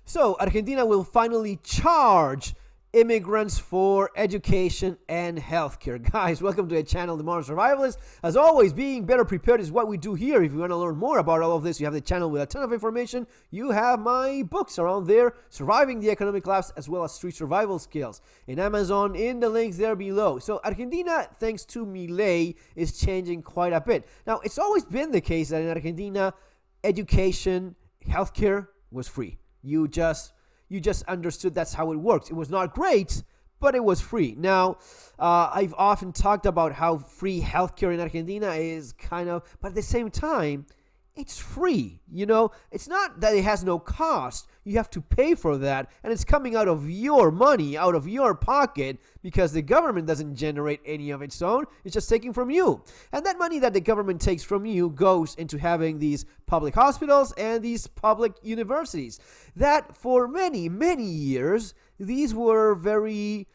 So Argentina will finally charge immigrants for education and healthcare. Guys, welcome to the channel, The Modern Survivalist. As always, being better prepared is what we do here. If you want to learn more about all of this, you have the channel with a ton of information. You have my books around there, Surviving the Economic Collapse, as well as Street Survival Skills in Amazon, in the links there below. So Argentina, thanks to Milei, is changing quite a bit. Now, it's always been the case that in Argentina, education, healthcare was free. You just understood that's how it works. It was not great, but it was free. Now, I've often talked about how free healthcare in Argentina is but at the same time, it's free. You know, it's not that it has no cost. You have to pay for that, and it's coming out of your money, out of your pocket, because the government doesn't generate any of its own. It's just taking from you. And that money that the government takes from you goes into having these public hospitals and these public universities that for many, many years, these were very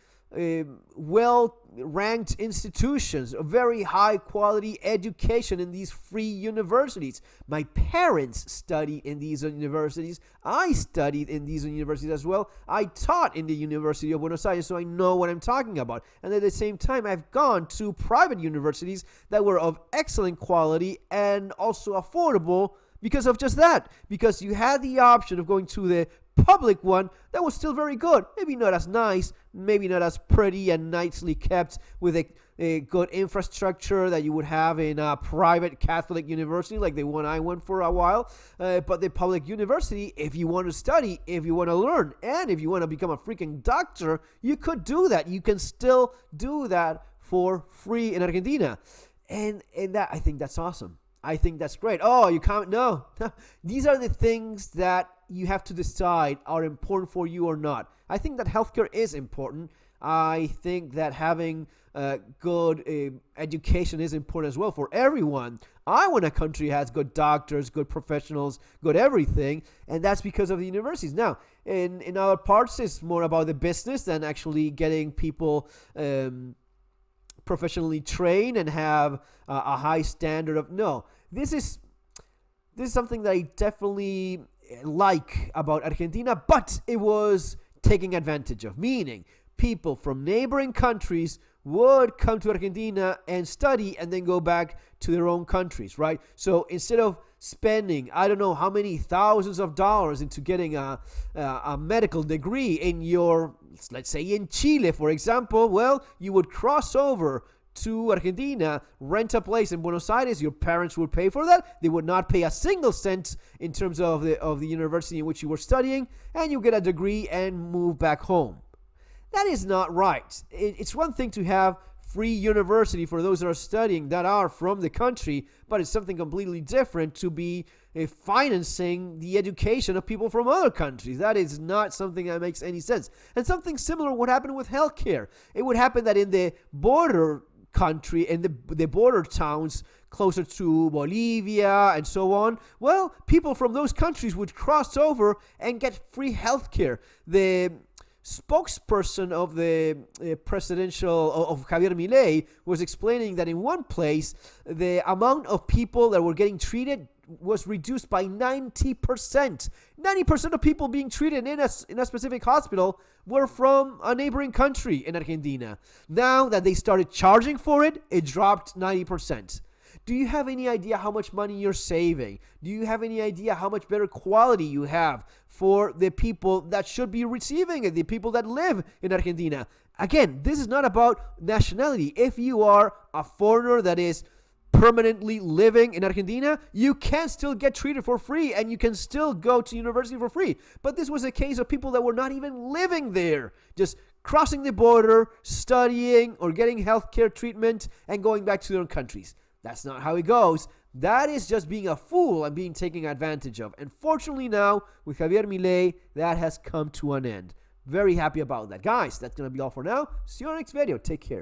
well-ranked institutions, a very high-quality education in these free universities. My parents studied in these universities. I studied in these universities as well. I taught in the University of Buenos Aires, so I know what I'm talking about. And at the same time, I've gone to private universities that were of excellent quality and also affordable because of just that. Because you had the option of going to the public one that was still very good, maybe not as nice, maybe not as pretty and nicely kept, with a good infrastructure that you would have in a private Catholic university like the one I went for a while, but the public university, if you want to study, if you want to learn, and if you want to become a freaking doctor, you could do that. You can still do that for free in Argentina, and that, I think that's awesome. I think that's great. Oh, you can't. No. These are the things that you have to decide are important for you or not. I think that healthcare is important. I think that having good education is important as well for everyone. I want a country has good doctors, good professionals, good everything, and that's because of the universities. Now, in other parts, it's more about the business than actually getting people professionally trained and have a high standard of. No, this is something that I definitely like about Argentina, but it was taking advantage of, meaning people from neighboring countries would come to Argentina and study and then go back to their own countries, right? So instead of spending, I don't know how many thousands of dollars into getting a medical degree in let's say in Chile, for example, well, you would cross over to Argentina, rent a place in Buenos Aires. Your parents would pay for that. They would not pay a single cent in terms of the university in which you were studying, and you get a degree and move back home. That is not right. It's one thing to have free university for those that are studying that are from the country, but it's something completely different to be financing the education of people from other countries. That is not something that makes any sense. And something similar would happen with healthcare. It would happen that in the border country, in the border towns closer to Bolivia and so on, well, people from those countries would cross over and get free healthcare. The spokesperson of the presidential of Javier Milei was explaining that in one place the amount of people that were getting treated was reduced by 90%. 90% of people being treated in a specific hospital were from a neighboring country in Argentina. Now that they started charging for it, it dropped 90%. Do you have any idea how much money you're saving? Do you have any idea how much better quality you have for the people that should be receiving it, the people that live in Argentina? Again, this is not about nationality. If you are a foreigner that is permanently living in Argentina, you can still get treated for free and you can still go to university for free. But this was a case of people that were not even living there, just crossing the border, studying or getting healthcare treatment and going back to their own countries. That's not how it goes. That is just being a fool and being taken advantage of. And fortunately now, with Javier Milei, that has come to an end. Very happy about that. Guys, that's going to be all for now. See you on the next video. Take care.